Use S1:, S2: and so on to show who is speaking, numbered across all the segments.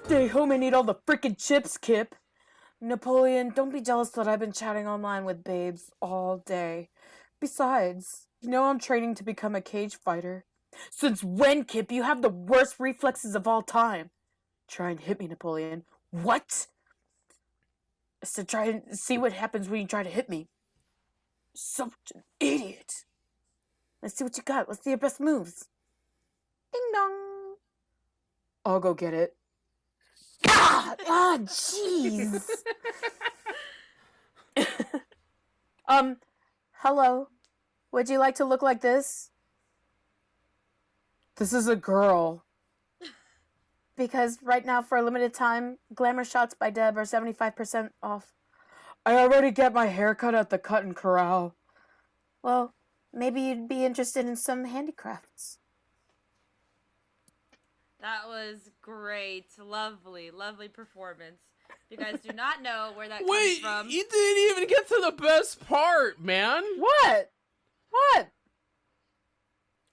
S1: Stay home and eat all the frickin' chips, Kip. Napoleon, don't be jealous that I've been chatting online with babes all day. Besides, I'm training to become a cage fighter. Since when, Kip? You have the worst reflexes of all time. Try and hit me, Napoleon. What? So try and see what happens when you try to hit me. Such an idiot. Let's see what you got. Let's see your best moves. Ding dong. I'll go get it. Jeez. Hello. Would you like to look like this? This is a girl. Because right now, for a limited time, Glamour Shots by Deb are 75% off. I already get my hair cut at the Cut and Corral. Well, maybe you'd be interested in some handicrafts.
S2: That was great. Lovely, lovely performance. If you guys do not know where that comes from...
S3: Wait, you didn't even get to the best part, man.
S1: What?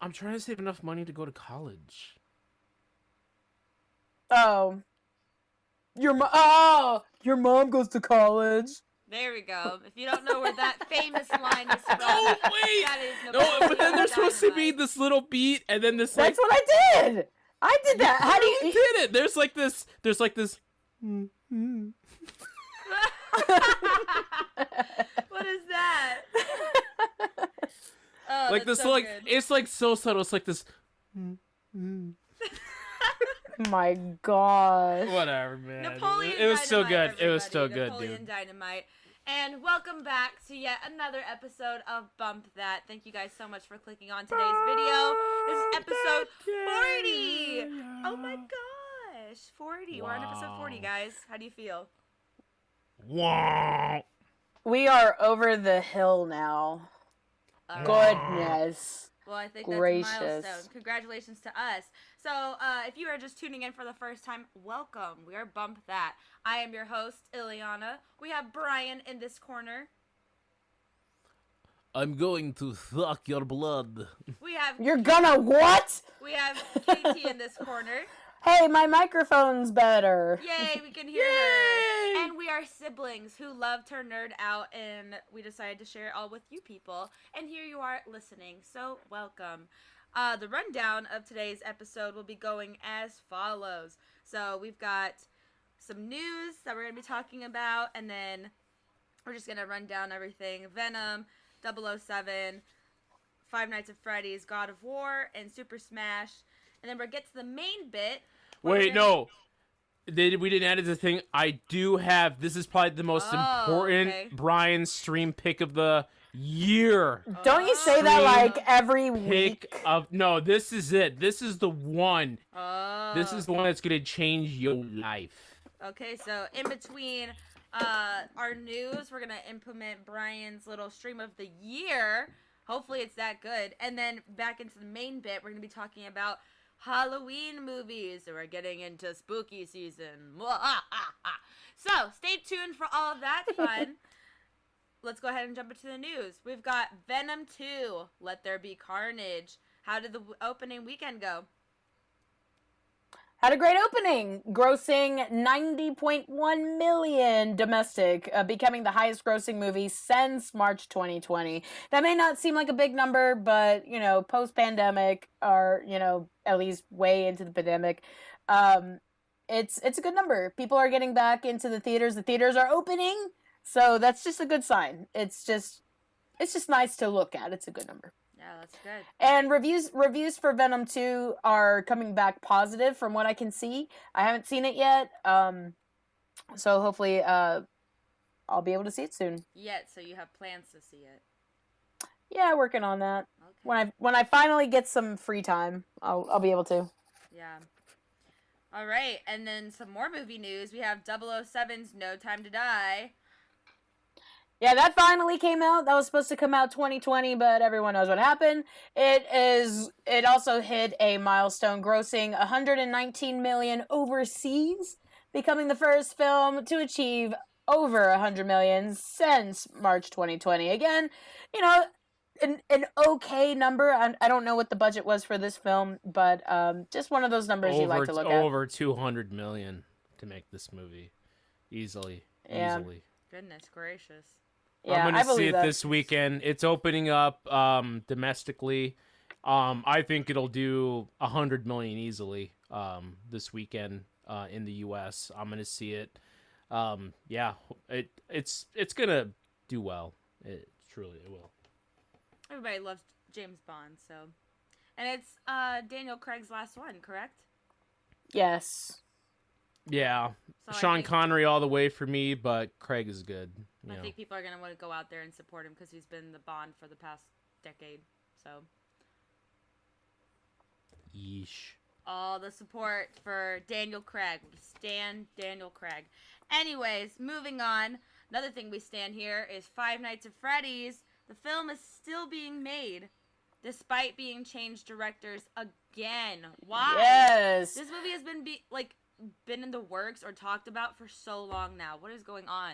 S3: I'm trying to save enough money to go to college.
S1: Oh. Your mom goes to college.
S2: There we go. If you don't know where that famous line is from,
S3: No, wait!
S2: that is
S3: No, but then there's supposed to be this little beat, and then this,
S1: That's what I did! I did that! How do you...
S3: did it! There's like this...
S2: What is that? Oh,
S3: like this,
S2: so
S3: like,
S2: good.
S3: it's like so subtle, it's like this...
S1: My gosh.
S3: Whatever, man.
S2: Napoleon
S3: It was so
S2: Dynamite,
S3: good. It was
S2: everybody.
S3: so good,
S2: Napoleon
S3: dude.
S2: Dynamite. And welcome back to yet another episode of Bump That. Thank you guys so much for clicking on today's video. This is episode 40. Oh my gosh. 40. We're on episode 40, guys. How do you feel?
S3: Wow.
S1: We are over the hill now.
S2: All right.
S1: Goodness.
S2: Well, I think
S1: Gracious.
S2: that's a milestone. Congratulations to us. So, if you are just tuning in for the first time, welcome. We are Bump That. I am your host, Ileana. We have Brian in this corner.
S3: I'm going to suck your blood.
S2: We have
S1: You're gonna what?
S2: We have Katie in this corner.
S1: Hey, my microphone's better.
S2: Yay, we can hear her. And we are siblings who loved her nerd out, and we decided to share it all with you people. And here you are listening, so welcome. The rundown of today's episode will be going as follows. So we've got some news that we're going to be talking about, and then we're just going to run down everything. Venom, 007, Five Nights at Freddy's, God of War, and Super Smash. And then we'll get to the main bit.
S3: Wait, no. We didn't add it to the thing. I do have... This is probably the most important Brian stream pick of the year.
S1: Don't you say that like every week?
S3: No, this is it. This is the one.
S2: Oh.
S3: This is the one that's going to change your life.
S2: Okay, so in between our news, we're going to implement Brian's little stream of the year. Hopefully it's that good. And then back into the main bit, we're going to be talking about Halloween movies. So we're getting into spooky season. So stay tuned for all of that fun. Let's go ahead and jump into the news. We've got Venom 2, Let There Be Carnage. How did the opening weekend go?
S1: Had a great opening, grossing $90.1 million domestic, becoming the highest grossing movie since March 2020. That may not seem like a big number, but, post-pandemic, or, at least way into the pandemic, it's a good number. People are getting back into the theaters. The theaters are opening, so that's just a good sign. It's just nice to look at. It's a good number.
S2: Yeah, that's good.
S1: And reviews for Venom 2 are coming back positive from what I can see. I haven't seen it yet, so hopefully I'll be able to see it soon.
S2: So you have plans to see it?
S1: Yeah, working on that.
S2: Okay.
S1: When I finally get some free time, I'll be able to.
S2: Yeah. All right, and then some more movie news. We have 007's No Time to Die.
S1: Yeah, that finally came out. That was supposed to come out 2020, but everyone knows what happened. It also hit a milestone, grossing $119 million overseas, becoming the first film to achieve over $100 million since March 2020. Again, an okay number. I don't know what the budget was for this film, but just one of those numbers you like to look at.
S3: Over $200 million. to make this movie. Easily.
S1: Yeah.
S3: Easily.
S2: Goodness gracious.
S1: Yeah,
S3: I'm
S1: I
S3: going to see
S1: believe
S3: it
S1: that.
S3: this weekend. It's opening up domestically. I think it'll do 100 million easily this weekend in the U.S. I'm going to see it. Yeah, it's going to do well. It will.
S2: Everybody loves James Bond, so. And it's Daniel Craig's last one, correct?
S1: Yes.
S3: Yeah,
S2: So
S3: Sean Connery all the way for me, but Craig is good.
S2: I think people are going to want to go out there and support him because he's been the Bond for the past decade. So.
S3: Yeesh.
S2: All the support for Daniel Craig. We stand Daniel Craig. Anyways, moving on. Another thing we stand here is Five Nights at Freddy's. The film is still being made, despite being changed directors again. Why?
S1: Yes.
S2: This movie has been in the works or talked about for so long now. What is going on?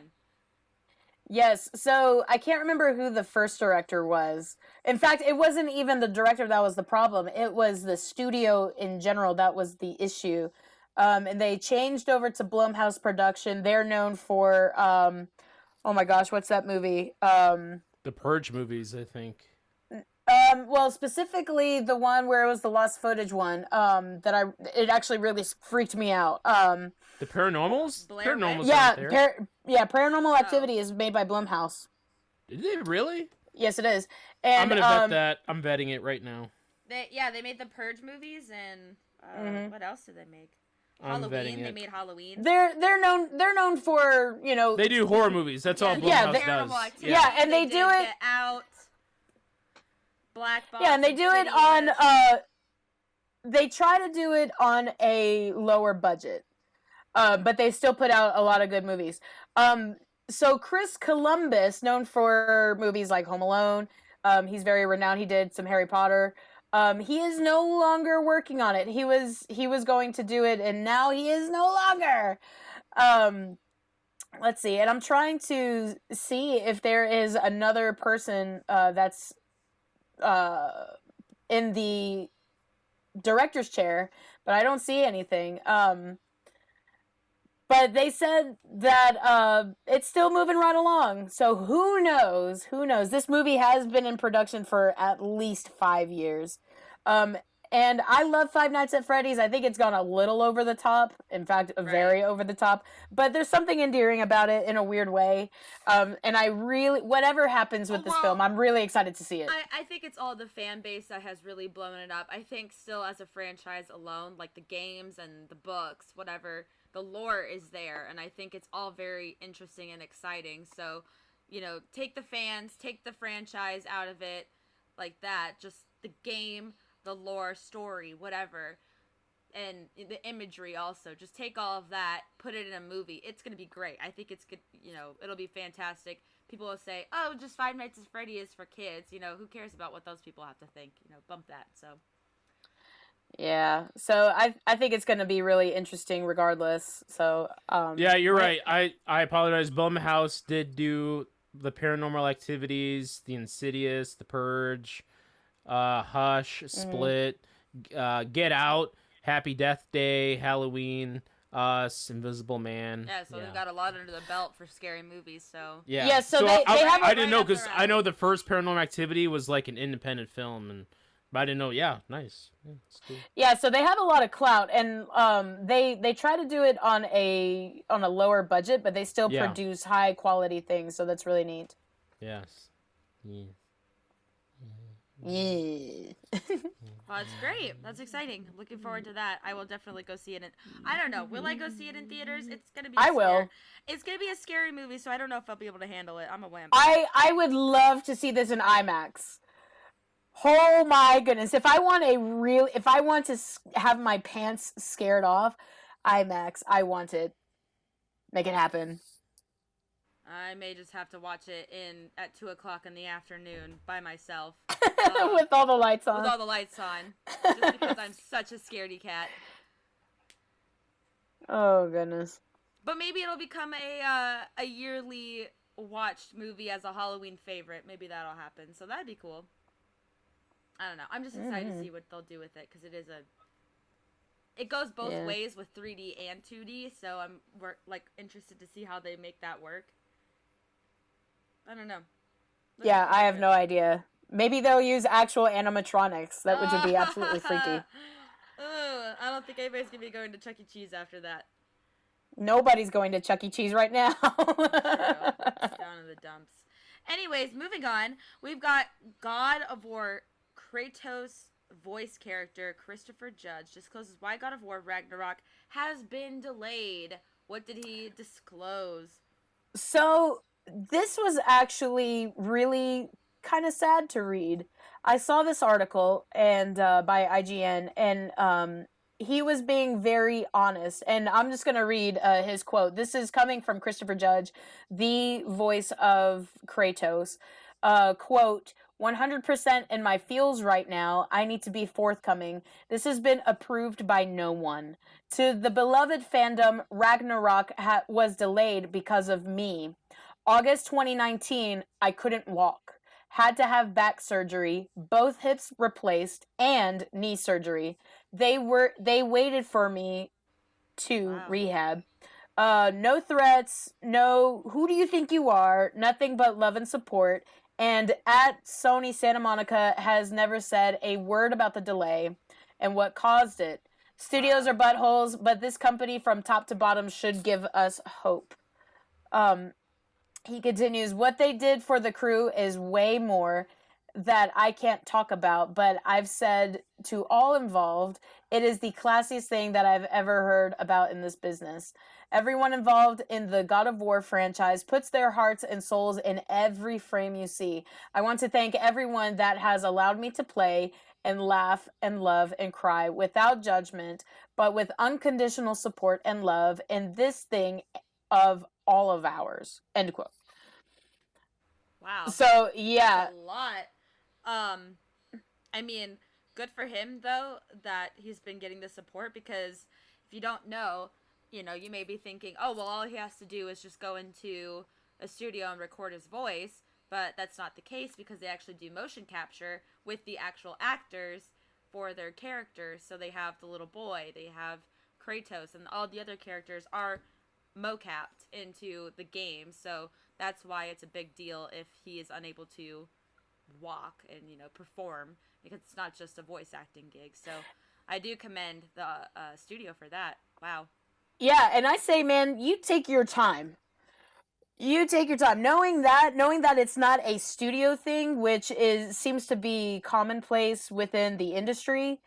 S1: Yes, so I can't remember who the first director was. In fact, it wasn't even the director that was the problem. It was the studio in general that was the issue. And they changed over to Blumhouse Production. They're known for, oh my gosh, what's that movie?
S3: The Purge movies, I think.
S1: Well, specifically the one where it was the lost footage one. It actually really freaked me out.
S3: The Paranormals?
S2: Blair
S3: Paranormals
S1: yeah, Paranormal Activity is made by Blumhouse.
S3: Did they really?
S1: Yes, it is. And
S3: I'm gonna bet that. I'm betting it right now.
S2: They made the Purge movies and what else did they make? Halloween. They made Halloween.
S1: They're known for, you know,
S3: they do horror movies. That's all Blumhouse does.
S2: Activity.
S1: Yeah, and they do it.
S2: Get Out. Black Box.
S1: Yeah, and they do it on. They try to do it on a lower budget, but they still put out a lot of good movies. So Chris Columbus, known for movies like Home Alone, he's very renowned. He did some Harry Potter. He is no longer working on it. He was going to do it, and now he is no longer. Let's see, and I'm trying to see if there is another person that's in the director's chair, but I don't see anything. But they said that it's still moving right along. So who knows? Who knows? This movie has been in production for at least 5 years. And I love Five Nights at Freddy's. I think it's gone a little over the top. In fact, very over the top. But there's something endearing about it in a weird way. And I really, whatever happens with this film, I'm really excited to see it.
S2: I think it's all the fan base that has really blown it up. I think still as a franchise alone, like the games and the books, whatever, the lore is there. And I think it's all very interesting and exciting. So, you know, take the fans, take the franchise out of it like that. Just the game, the lore, story, whatever, and the imagery also. Just take all of that, put it in a movie. It's going to be great. I think it's good, you know, it'll be fantastic. People will say, oh, just Five Nights at Freddy is for kids. You know, who cares about what those people have to think? You know, bump that, so.
S1: Yeah, so I think it's going to be really interesting regardless. So,
S3: yeah, you're right. I apologize. Blumhouse did do the Paranormal Activities, the Insidious, the Purge, Hush, Split, Get Out, Happy Death Day, Halloween, Us, Invisible Man.
S2: Yeah, so they've got a lot under the belt for scary movies, so.
S1: Yeah, so they have
S3: I didn't know, because I know the first Paranormal Activity was like an independent film, but I didn't know. Yeah, nice. Yeah, that's cool.
S1: Yeah, so they have a lot of clout, and they try to do it on a lower budget, but they still produce high quality things, so that's really neat.
S3: Yes. Yeah.
S1: Yeah.
S2: Well, it's great. That's exciting. I'm looking forward to that. I will definitely go see it. I don't know. Will I go see it in theaters? It's gonna be.
S1: Will.
S2: It's gonna be a scary movie, so I don't know if I'll be able to handle it. I'm a wimp.
S1: I would love to see this in IMAX. Oh my goodness! If I want to have my pants scared off, IMAX. I want it. Make it happen.
S2: I may just have to watch it at 2:00 in the afternoon by myself.
S1: With all the lights on.
S2: With all the lights on. Just because I'm such a scaredy cat.
S1: Oh, goodness.
S2: But maybe it'll become a yearly watched movie as a Halloween favorite. Maybe that'll happen. So that'd be cool. I don't know. I'm just excited to see what they'll do with it, because it is it goes both
S1: Yeah.
S2: ways with 3D and 2D, so we're like interested to see how they make that work. I don't know.
S1: Yeah, I have no idea. Maybe they'll use actual animatronics, which would be absolutely freaky.
S2: I don't think anybody's gonna be going to Chuck E. Cheese after that.
S1: Nobody's going to Chuck E. Cheese right now.
S2: True. It's down in the dumps. Anyways, moving on. We've got God of War Kratos voice character Christopher Judge discloses why God of War Ragnarok has been delayed. What did he disclose?
S1: So, this was actually really kind of sad to read. I saw this article and by IGN, and he was being very honest. And I'm just going to read his quote. This is coming from Christopher Judge, the voice of Kratos. Quote, 100% in my feels right now. I need to be forthcoming. This has been approved by no one. To the beloved fandom, Ragnarok was delayed because of me. August 2019, I couldn't walk. Had to have back surgery, both hips replaced, and knee surgery. They waited for me to rehab. No threats, no who do you think you are, nothing but love and support. And at Sony Santa Monica has never said a word about the delay and what caused it. Studios are buttholes, but this company from top to bottom should give us hope. He continues, what they did for the crew is way more that I can't talk about, but I've said to all involved, it is the classiest thing that I've ever heard about in this business. Everyone involved in the God of War franchise puts their hearts and souls in every frame you see. I want to thank everyone that has allowed me to play and laugh and love and cry without judgment, but with unconditional support and love in this thing of all of ours. End quote.
S2: Wow.
S1: So, yeah.
S2: That's a lot. I mean, good for him, though, that he's been getting the support, because if you don't know, you may be thinking, oh, well, all he has to do is just go into a studio and record his voice, but that's not the case, because they actually do motion capture with the actual actors for their characters. So they have the little boy, they have Kratos, and all the other characters are mocapped into the game. So that's why it's a big deal if he is unable to walk and perform, because it's not just a voice acting gig. So I do commend the studio for that. Wow.
S1: Yeah, and I say, man, you take your time. You take your time, knowing that it's not a studio thing, which seems to be commonplace within the industry.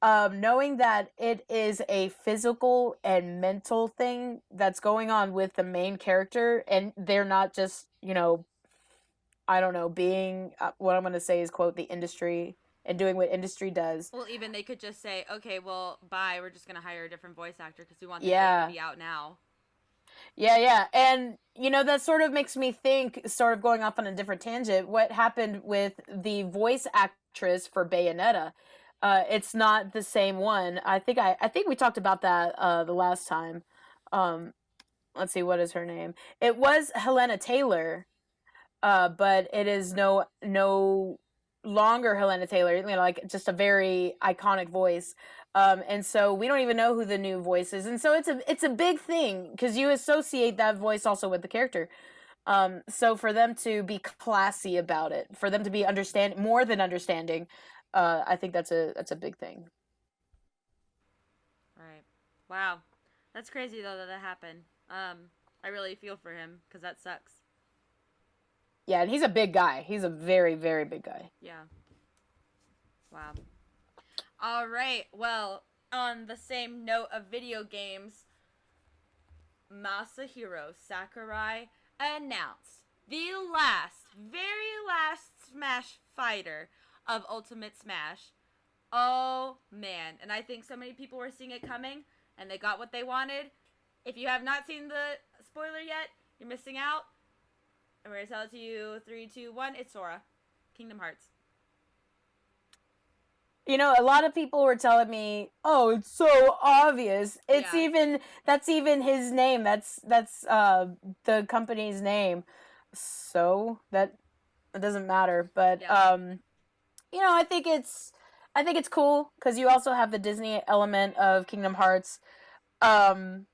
S1: Knowing that it is a physical and mental thing that's going on with the main character, and they're not just, I don't know, being what I'm going to say is, quote, the industry and doing what industry does.
S2: Well, even they could just say, okay, well, bye, we're just going to hire a different voice actor because we want the game to be out now.
S1: Yeah. And, that sort of makes me think, sort of going off on a different tangent, what happened with the voice actress for Bayonetta. It's not the same one. I think we talked about that the last time. Let's see, what is her name? It was Helena Taylor, but it is no longer Helena Taylor. Like just a very iconic voice. And so we don't even know who the new voice is, and so it's a big thing because you associate that voice also with the character. So for them to be classy about it, for them to be more than understanding. I think that's a big thing.
S2: Right. Wow. That's crazy though that happened. I really feel for him because that sucks.
S1: Yeah, and he's a big guy. He's a very, very big guy.
S2: Yeah. Wow. All right. Well, on the same note of video games, Masahiro Sakurai announced the very last Smash fighter of Ultimate Smash. Oh, man. And I think so many people were seeing it coming, and they got what they wanted. If you have not seen the spoiler yet, you're missing out. I'm going to tell it to you. 3, 2, 1. It's Sora. Kingdom Hearts.
S1: A lot of people were telling me, "Oh, it's so obvious. That's even his name. That's the company's name." So that it doesn't matter, but I think it's I think it's cool because you also have the Disney element of Kingdom Hearts. Um,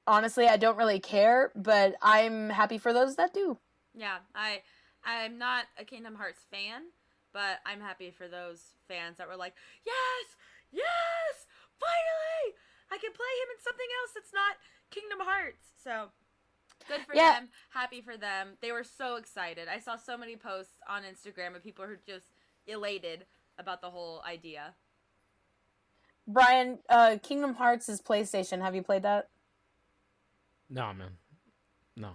S1: Honestly, I don't really care, but I'm happy for those that do.
S2: Yeah, I'm not a Kingdom Hearts fan, but I'm happy for those fans that were like, yes, yes, finally, I can play him in something else that's not Kingdom Hearts. So good for
S1: Yeah,
S2: them. Happy for them. They were so excited. I saw so many posts on Instagram of people who were just elated about the whole idea.
S1: Brian, Kingdom Hearts is PlayStation. Have you played that?
S3: No, man. No.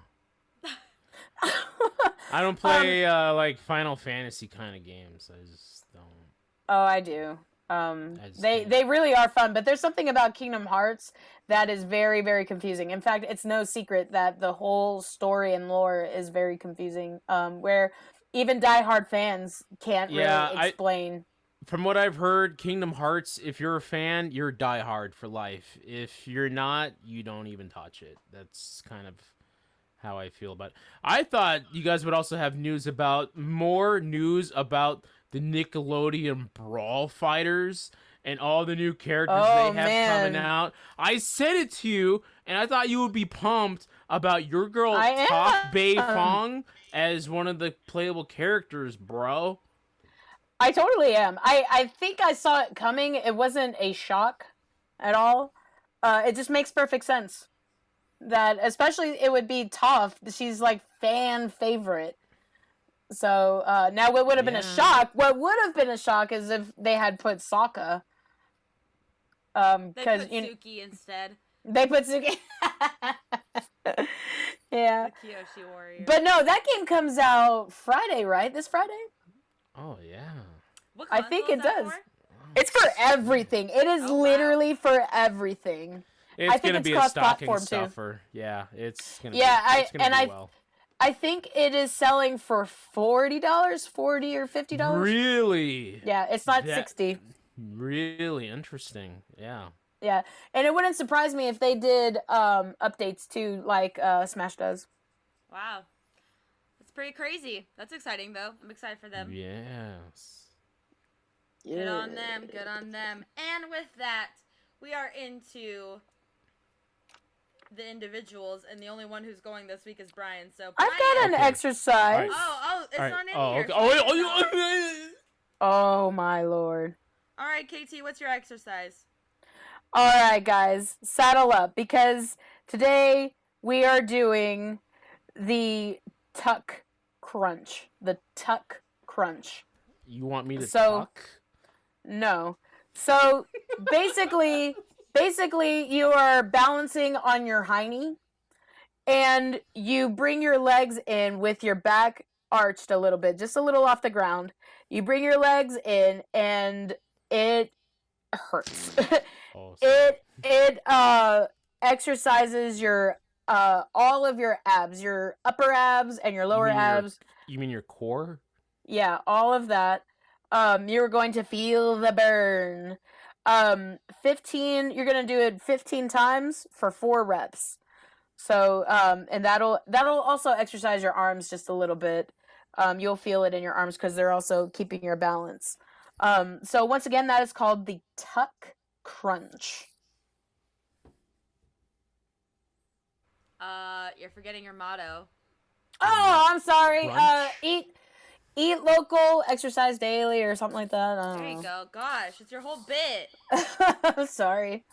S3: I don't play like Final Fantasy kind of games. I just don't.
S1: Oh, I do.
S3: Can't.
S1: They really are fun, but there's something about Kingdom Hearts that is very, very confusing. In fact, it's no secret that the whole story and lore is very confusing. Where even diehard fans can't really explain.
S3: From what I've heard, Kingdom Hearts, if you're a fan, you're diehard for life. If you're not, you don't even touch it. That's kind of how I feel about it. I thought you guys would also have more news about the Nickelodeon Brawl Fighters and all the new characters they have coming out. I said it to you, and I thought you would be pumped about your girl Top Bay Fong as one of the playable characters, bro.
S1: I totally am. I think I saw it coming. It wasn't a shock at all. It just makes perfect sense. That especially it would be Toph. She's like fan favorite. So now what would have been a shock? What would have been a shock is if they had put Sokka.
S2: They put Suki instead.
S1: They put Suki. Yeah.
S2: The Kyoshi Warrior.
S1: But no, that game comes out Friday, right? This Friday?
S3: Oh yeah.
S2: What
S1: I think it does.
S2: For?
S1: It's for everything. It is literally for everything.
S3: It's gonna be a stocking stuffer. Too. Yeah, it's gonna. Be well.
S1: I think it is selling for $40, $40 or $50.
S3: Really?
S1: Yeah, it's not $60.
S3: Really interesting. Yeah.
S1: Yeah, and it wouldn't surprise me if they did updates too, like Smash does.
S2: Wow, that's pretty crazy. That's exciting though. I'm excited for them.
S3: Yes.
S2: Good on them. Good on them. And with that, we are into the individuals, and the only one who's going this week is Brian. So Brian,
S1: I've got an exercise.
S2: Oh, it's not in here.
S3: Okay.
S1: Oh my lord.
S2: All right, KT, what's your exercise?
S1: All right, guys, saddle up because today we are doing the tuck crunch. The tuck crunch.
S3: You want me to tuck?
S1: No. So basically you are balancing on your hiney and you bring your legs in with your back arched a little bit, just a little off the ground. You bring your legs in and it hurts.
S3: Awesome.
S1: It exercises your all of your abs, your upper abs and your lower abs.
S3: You mean your core?
S1: Yeah, all of that. You're going to feel the burn. you're going to do it 15 times for 4 reps. So, and that'll also exercise your arms just a little bit. You'll feel it in your arms because they're also keeping your balance. So once again, that is called the tuck crunch.
S2: You're forgetting your motto.
S1: Oh, I'm sorry. Eat local, exercise daily, or something like that.
S2: There you go. Gosh, it's your whole bit.
S1: Sorry.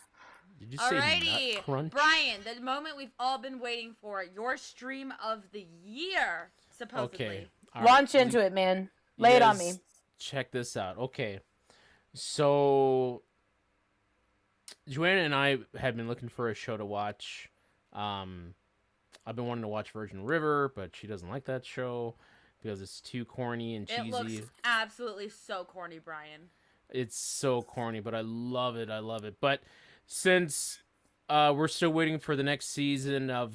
S3: Did you say nut crunch?
S2: Brian, the moment we've all been waiting for, your stream of the year, supposedly.
S3: Okay.
S1: Launch into it, man. Lay it on me.
S3: Check this out. Okay. So, Joanna and I have been looking for a show to watch. I've been wanting to watch Virgin River, but she doesn't like that show because it's too corny and cheesy.
S2: It looks absolutely so corny, Brian.
S3: It's so corny, but I love it. I love it. But since we're still waiting for the next season of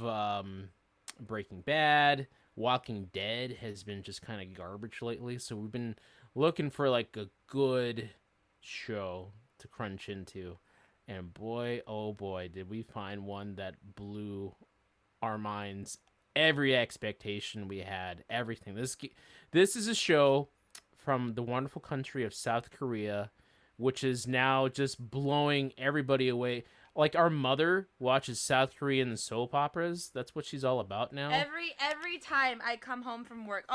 S3: Breaking Bad, Walking Dead has been just kind of garbage lately. So we've been looking for like a good show to crunch into. And boy, oh boy, did we find one that blew our minds. Every expectation we had, everything. This is a show from the wonderful country of South Korea which is now just blowing everybody away. Like our mother watches South Korean soap operas. That's what she's all about now.
S2: Every time I come home from work,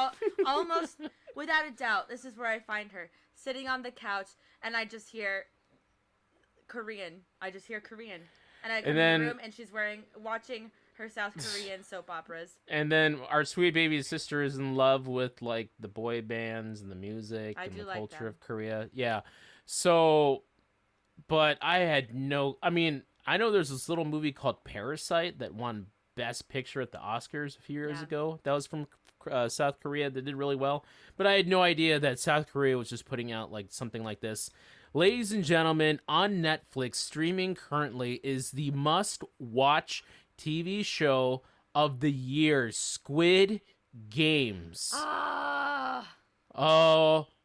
S2: almost without a doubt, this is where I find her sitting on the couch, and I just hear Korean. I just hear Korean, and I come in the room, and she's watching her South Korean soap operas.
S3: And then our sweet baby sister is in love with like the boy bands and the music and the culture of Korea. Yeah. So, but I mean, I know there's this little movie called Parasite that won Best Picture at the Oscars a few years ago. That was from South Korea that did really well. But I had no idea that South Korea was just putting out like something like this. Ladies and gentlemen, on Netflix, streaming currently is the must-watch TV show of the year, Squid Games. Oh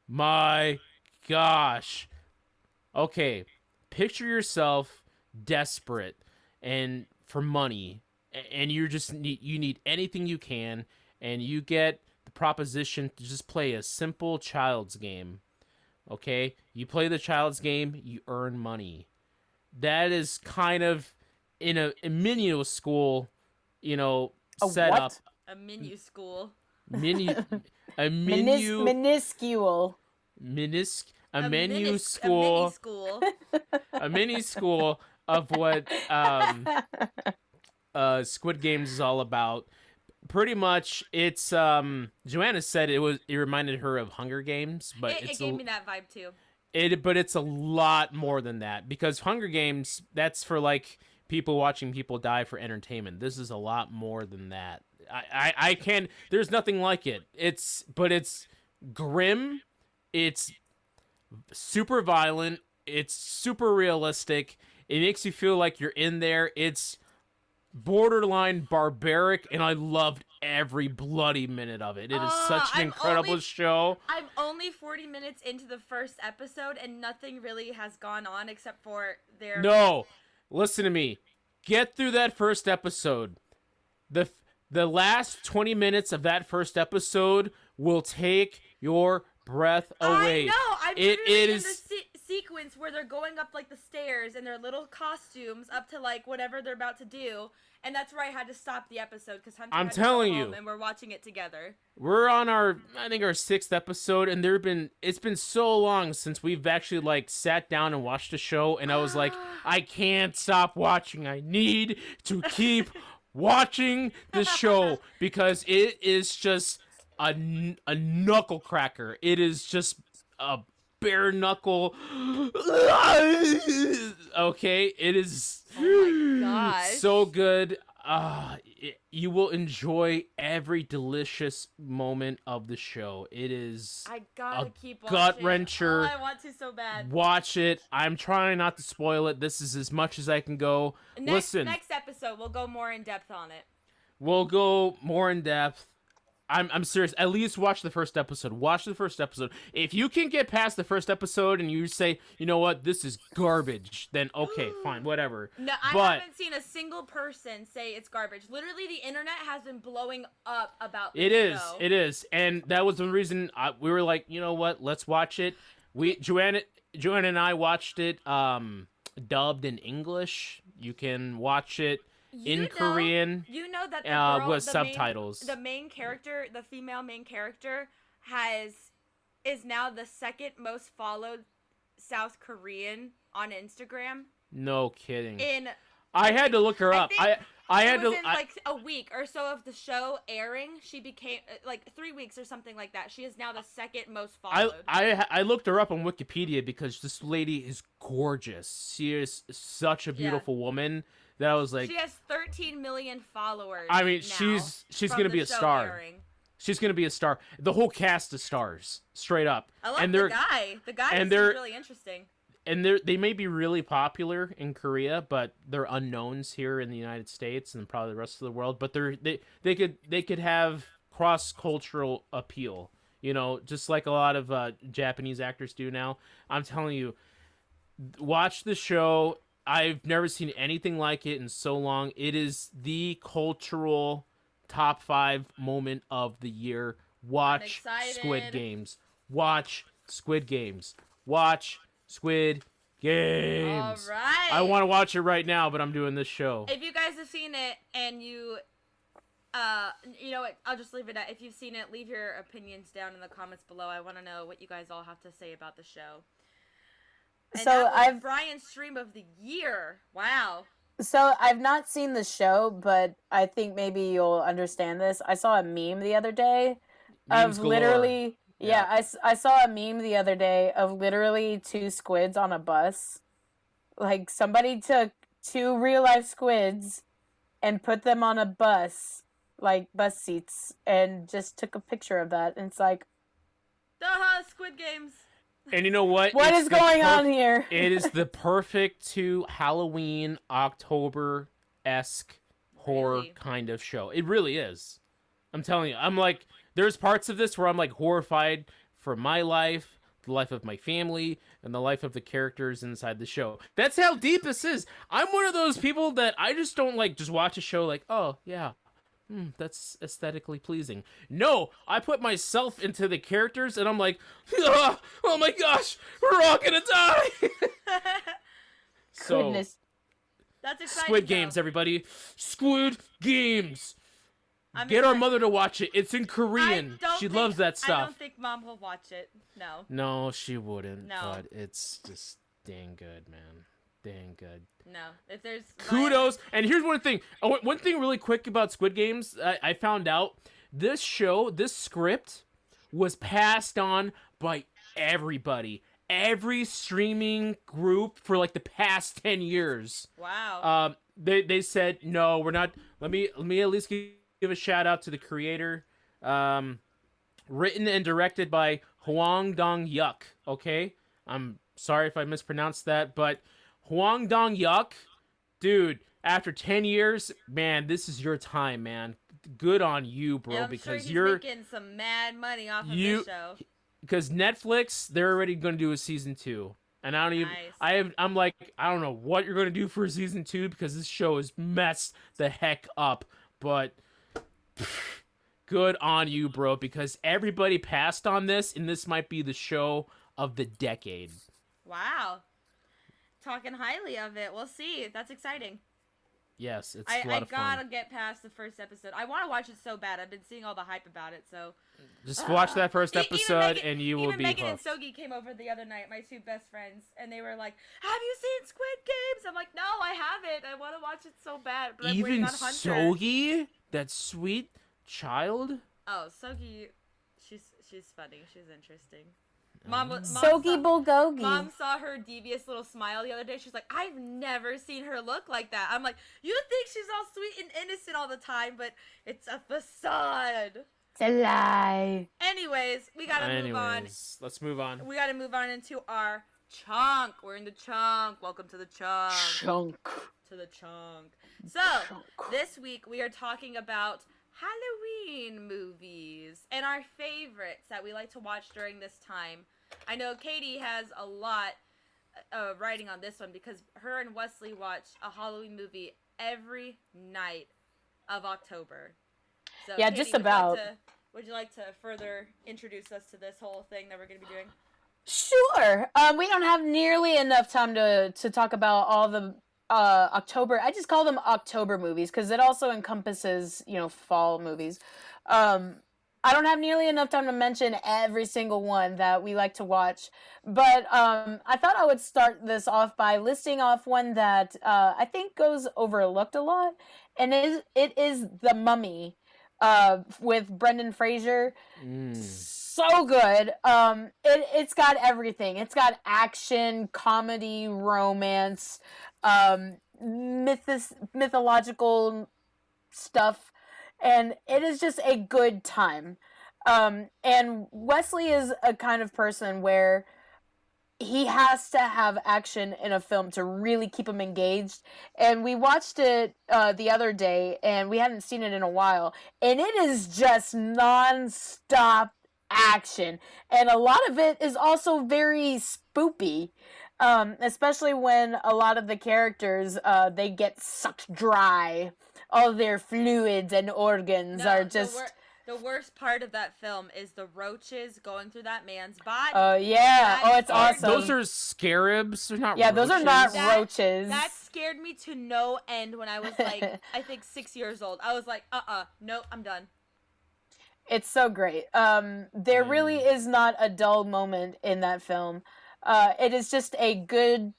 S3: my gosh. Okay, picture yourself desperate and for money, and you need anything you can, and you get the proposition to just play a simple child's game. Okay, you play the child's game, you earn money. That is kind of in a menu school, set
S1: what?
S3: up.
S2: A menu school.
S3: A menu.
S1: Minuscule.
S3: A menu school. A mini school of what Squid Games is all about. Pretty much, it's Joanna said it reminded her of Hunger Games, but
S2: it gave me that vibe too.
S3: But it's a lot more than that, because Hunger Games, that's for like people watching people die for entertainment. This is a lot more than that. I can't. There's nothing like it. It's grim. It's super violent. It's super realistic. It makes you feel like you're in there. It's borderline barbaric, and I loved every bloody minute of it. It is such an incredible show.
S2: I'm only 40 minutes into the first episode, and nothing really has gone on except for their...
S3: No, listen to me. Get through that first episode. The last 20 minutes of that first episode will take your breath away.
S2: I know. I'm literally in the sequence where they're going up like the stairs in their little costumes up to like whatever they're about to do, and that's where I had to stop the episode because Hunter
S3: I'm
S2: had to
S3: telling
S2: go
S3: you,
S2: home and we're watching it together.
S3: We're on our 6th episode, and it's been so long since we've actually like sat down and watched a show, and I was like, I can't stop watching. I need to keep watching the show because it is just a knuckle cracker. It is just a bare knuckle. Okay, it is.
S2: Oh my gosh.
S3: So good. You will enjoy every delicious moment of the show. It is.
S2: I gotta keep watching.
S3: Gut wrencher.
S2: Oh, I want to so bad.
S3: Watch it. I'm trying not to spoil it. This is as much as I can go.
S2: Next episode, we'll go more in depth on it.
S3: We'll go more in depth. I'm serious. At least watch the first episode. Watch the first episode. If you can get past the first episode and you say, you know what, this is garbage, then okay, fine, whatever.
S2: No, I haven't seen a single person say it's garbage. Literally, the internet has been blowing up about this show.
S3: It is. And that was the reason we were like, you know what, let's watch it. Joanna and I watched it dubbed in English. You can watch it in Korean,
S2: you know that the girl,
S3: with subtitles.
S2: The main character, the female main character, is now the second most followed South Korean on Instagram.
S3: No kidding. I had to look her up. I had to.
S2: Like a week or so of the show airing, she became like 3 weeks or something like that. She is now the second most followed.
S3: I looked her up on Wikipedia because this lady is gorgeous. She is such a beautiful woman. That I was like,
S2: she has 13 million followers.
S3: I mean,
S2: now
S3: she's gonna be a star.
S2: Airing.
S3: She's gonna be a star. The whole cast is stars, straight up.
S2: I love the guy. The guy is really interesting.
S3: And they may be really popular in Korea, but they're unknowns here in the United States and probably the rest of the world. But they could have cross-cultural appeal, just like a lot of Japanese actors do now. I'm telling you, watch the show. I've never seen anything like it in so long. It is the cultural top 5 moment of the year. Watch Squid Games. Watch Squid Games. Watch Squid Games.
S2: All right.
S3: I want to watch it right now, but I'm doing this show.
S2: If you guys have seen it and you know what? I'll just leave it at, if you've seen it, leave your opinions down in the comments below. I want to know what you guys all have to say about the show. And
S1: So I've
S2: Brian's stream of the year. Wow.
S1: So I've not seen the show, but I think maybe you'll understand this. I saw a meme the other day
S3: Memes
S1: of
S3: galore.
S1: literally,
S3: Yeah.
S1: I saw a meme the other day of literally two squids on a bus. Like somebody took two real life squids and put them on a bus, like bus seats, and just took a picture of that. And it's like,
S2: Squid Games.
S3: And you know what?
S1: what
S3: It's
S1: is
S3: the
S1: going on here?
S3: It is the perfect to Halloween, October-esque horror
S2: Really?
S3: kind of show. It really is. I'm telling you. I'm like, there's parts of this where I'm like horrified for my life, the life of my family, and the life of the characters inside the show. That's how deep this is. I'm one of those people that I just don't like just watch a show like, oh, yeah. That's aesthetically pleasing. No, I put myself into the characters and I'm like, oh my gosh, we're all gonna die. So,
S1: Goodness.
S2: That's exciting.
S3: Squid
S2: though.
S3: Games, everybody. Squid Games.
S2: I'm
S3: Get our
S2: excited.
S3: mother to watch it. It's in Korean. She loves that
S2: I
S3: stuff.
S2: don't think Mom will watch it. No.
S3: No, she wouldn't.
S2: No.
S3: But it's just dang good, man. Dang good.
S2: No. If there's
S3: Kudos. And here's one thing. One thing really quick about Squid Games. I found out this script was passed on by everybody. Every streaming group for like the past 10 years.
S2: Wow.
S3: They said, no, we're not. Let me at least give a shout out to the creator. Written and directed by Hwang Dong-yuk. Okay? I'm sorry if I mispronounced that, but Hwang Dong-yuk, dude, after 10 years, man, this is your time, man. Good on you, bro,
S2: Yeah, I'm
S3: because
S2: sure he's making some mad money off of this show.
S3: Because Netflix, they're already going to do a season 2. And I don't even
S2: Nice.
S3: I'm like, I don't know what you're going to do for season 2 because this show is messed the heck up. But good on you, bro, because everybody passed on this and this might be the show of the decade.
S2: Wow. Talking highly of it. We'll see. That's exciting.
S3: Yes, it's a lot
S2: I
S3: of
S2: gotta
S3: fun.
S2: get past the first episode. I want to watch it so bad. I've been seeing all the hype about it, so.
S3: Just watch that first
S2: Even
S3: episode
S2: Megan-
S3: and you will
S2: even
S3: be
S2: Megan
S3: hooked.
S2: and Sogi came over the other night, my two best friends, and they were like, "Have you seen Squid Games?" I'm like, "No, I haven't. I want to watch it so bad." But I'm waiting
S3: Even
S2: on Hunter.
S3: Sogi, that sweet child.
S2: Oh, Sogi, she's funny. She's interesting. Mom
S1: Sogi Bulgogi.
S2: Mom saw her devious little smile the other day. She's like, I've never seen her look like that. I'm like, you think she's all sweet and innocent all the time, but it's a facade.
S1: It's a lie.
S2: Anyways, we gotta move on.
S3: Let's move on.
S2: We gotta move on into our chunk. We're in the chunk. Welcome to the chunk.
S1: Chunk.
S2: To the chunk. So, this week we are talking about Halloween movies and our favorites that we like to watch during this time. I know Katie has a lot writing on this one because her and Wesley watch a Halloween movie every night of October. So,
S1: Yeah,
S2: Katie,
S1: just about.
S2: Would you like to further introduce us to this whole thing that we're going to be doing?
S1: Sure. We don't have nearly enough time to talk about all the October. I just call them October movies because it also encompasses, fall movies. I don't have nearly enough time to mention every single one that we like to watch, but I thought I would start this off by listing off one that I think goes overlooked a lot, and it is The Mummy with Brendan Fraser. So good. It's got everything. It's got action, comedy, romance, mythological stuff, and it is just a good time. And Wesley is a kind of person where he has to have action in a film to really keep him engaged. And we watched it the other day, and we hadn't seen it in a while, and it is just non-stop action, and a lot of it is also very spoopy, especially when a lot of the characters they get sucked dry. All their fluids and organs are just
S2: The worst part of that film is the roaches going through that man's body.
S1: Oh, yeah. Oh, it's awesome.
S3: Those are scarabs. They're not.
S1: Yeah, those are not
S2: That-
S1: roaches.
S2: That scared me to no end when I was like, I think 6 years old. I was like, nope, I'm done.
S1: It's so great. There really is not a dull moment in that film. It is just a good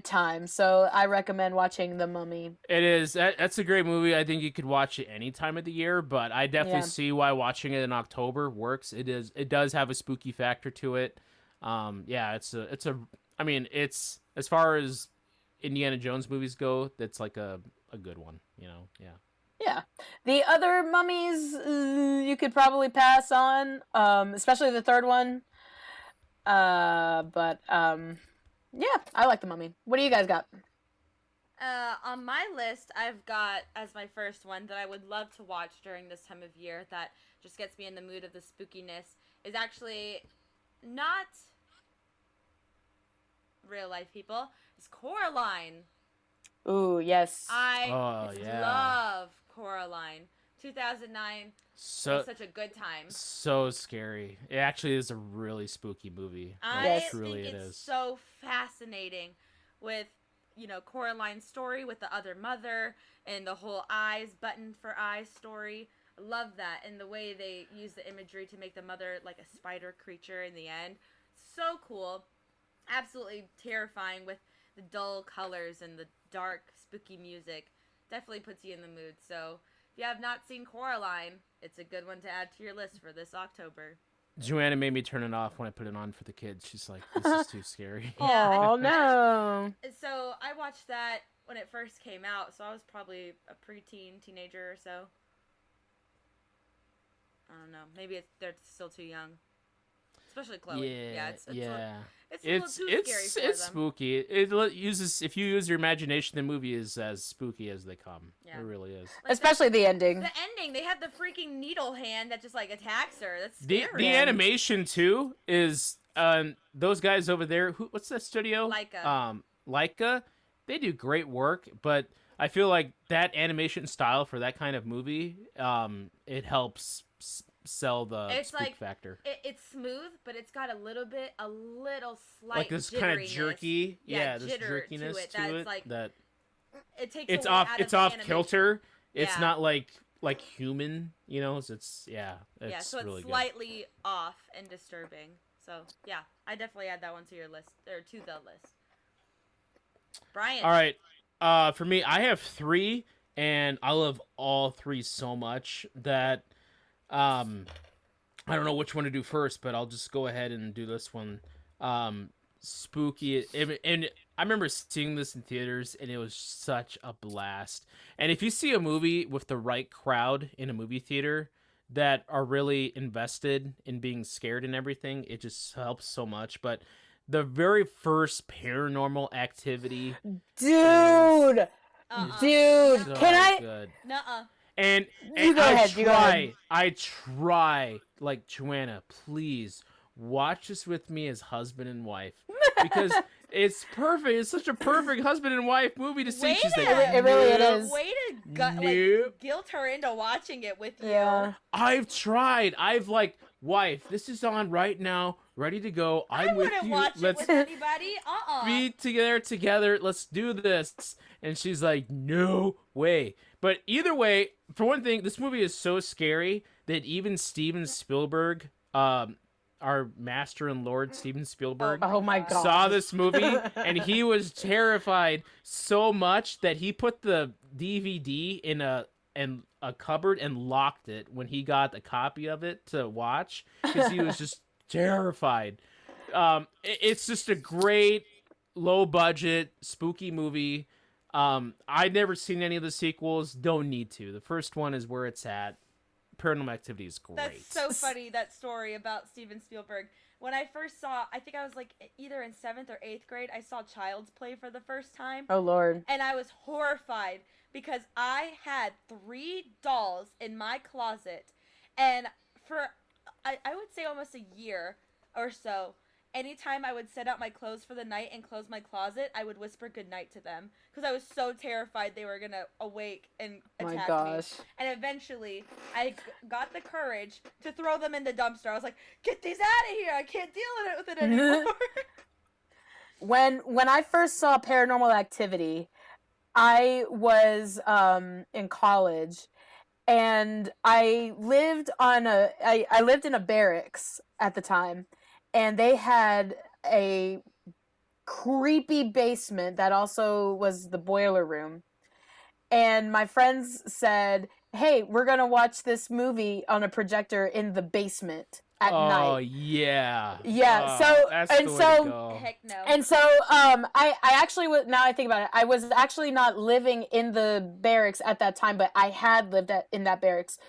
S1: time. So I recommend watching The Mummy.
S3: It is. That's a great movie. I think you could watch it any time of the year, but I definitely see why watching it in October works. It does have a spooky factor to it. I mean, it's as far as Indiana Jones movies go, that's like a good one, you know. Yeah.
S1: Yeah. The other mummies you could probably pass on, especially the third one. Yeah, I like The Mummy. What do you guys got?
S2: On my list, I've got as my first one that I would love to watch during this time of year that just gets me in the mood of the spookiness is actually not real life people. It's Coraline.
S1: Ooh, yes.
S2: I love Coraline. 2009 was such a good time.
S3: So scary. It actually is a really spooky movie.
S2: I think it's so fascinating with, Coraline's story with the other mother and the whole eyes, button for eyes story. I love that, and the way they use the imagery to make the mother like a spider creature in the end. So cool. Absolutely terrifying with the dull colors and the dark, spooky music. Definitely puts you in the mood. So if you have not seen Coraline, it's a good one to add to your list for this October.
S3: Joanna made me turn it off when I put it on for the kids. She's like, this is too scary.
S1: Oh, no.
S2: So I watched that when it first came out, so I was probably a preteen, teenager or so. I don't know. Maybe they're still too young. Especially Chloe. It's a little too scary for them.
S3: It's spooky. If you use your imagination, the movie is as spooky as they come. Yeah. It really is.
S1: Like especially the ending.
S2: The ending, they have the freaking needle hand that just like attacks her. That's scary.
S3: The animation too is those guys over there. What's that studio? Leica. They do great work, but I feel like that animation style for that kind of movie, it helps sell the spook factor.
S2: It's smooth, but it's got a little slight
S3: like this kind of jerky, this jerkiness to it
S2: like,
S3: that
S2: it takes
S3: it's off kilter. It's
S2: Yeah.
S3: not like human, so it's
S2: so
S3: really
S2: it's slightly off and disturbing. So yeah, I definitely add that one to your list or to the list. Brian.
S3: All right, for me, I have 3, and I love all 3 so much that I don't know which one to do first, but I'll just go ahead and do this one. Spooky, and I remember seeing this in theaters, and it was such a blast. And if you see a movie with the right crowd in a movie theater that are really invested in being scared and everything, it just helps so much. But the very first Paranormal Activity,
S1: dude,
S3: so
S1: can I?
S3: Good.
S2: Nuh-uh.
S3: And
S1: you go ahead.
S3: I try, like, Joanna, please watch this with me as husband and wife, because it's perfect. It's such a perfect husband and wife movie to see. She's like,
S1: it really is.
S2: Way to guilt her into watching it with you.
S1: Yeah.
S3: I've tried. I've like, wife, this is on right now, ready to go. I'm with you.
S2: Watch it with anybody.
S3: Be together. Let's do this. And she's like, no way. But either way, for one thing, this movie is so scary that even Steven Spielberg, our master and lord Steven Spielberg,
S1: oh my God,
S3: saw this movie and he was terrified so much that he put the DVD in a cupboard and locked it when he got a copy of it to watch, because he was just terrified. It's just a great low budget spooky movie. I'd never seen any of the sequels. Don't need to. The first one is where it's at. Paranormal Activity is great.
S2: That's so funny, that story about Steven Spielberg. When I first saw, I think I was like either in 7th or 8th grade, I saw Child's Play for the first time.
S1: Oh, Lord.
S2: And I was horrified because I had 3 dolls in my closet. And for, I would say almost a year or so. anytime I would set out my clothes for the night and close my closet, I would whisper goodnight to them because I was so terrified they were gonna awake and attack me. And eventually, I got the courage to throw them in the dumpster. I was like, "Get these out of here! I can't deal with it anymore."
S1: When I first saw Paranormal Activity, I was in college, and I lived I lived in a barracks at the time, and they had a creepy basement that also was the boiler room. And my friends said, "Hey, we're going to watch this movie on a projector in the basement at night."
S3: Oh, yeah.
S1: Yeah.
S3: That's the way to go.
S2: Heck no.
S1: And so I actually was, now I think about it, I was actually not living in the barracks at that time, but I had lived in that barracks.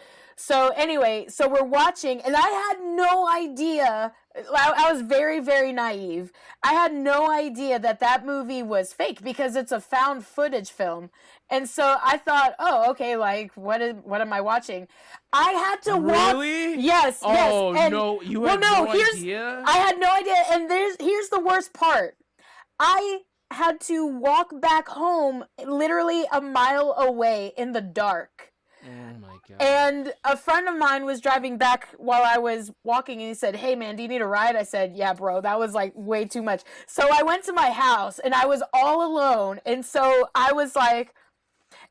S1: So anyway, so we're watching, and I had no idea. I was very, very naive. I had no idea that movie was fake because it's a found footage film. And so I thought, oh, okay, like, what am I watching? I had to walk.
S3: Really?
S1: Yes,
S3: oh,
S1: yes. And,
S3: no, you had no idea?
S1: I had no idea, and here's the worst part. I had to walk back home literally a mile away in the dark.
S3: Oh my god.
S1: And a friend of mine was driving back while I was walking, and he said, "Hey man, do you need a ride?" I said, "Yeah, bro, that was like way too much." So I went to my house, and I was all alone, and so I was like,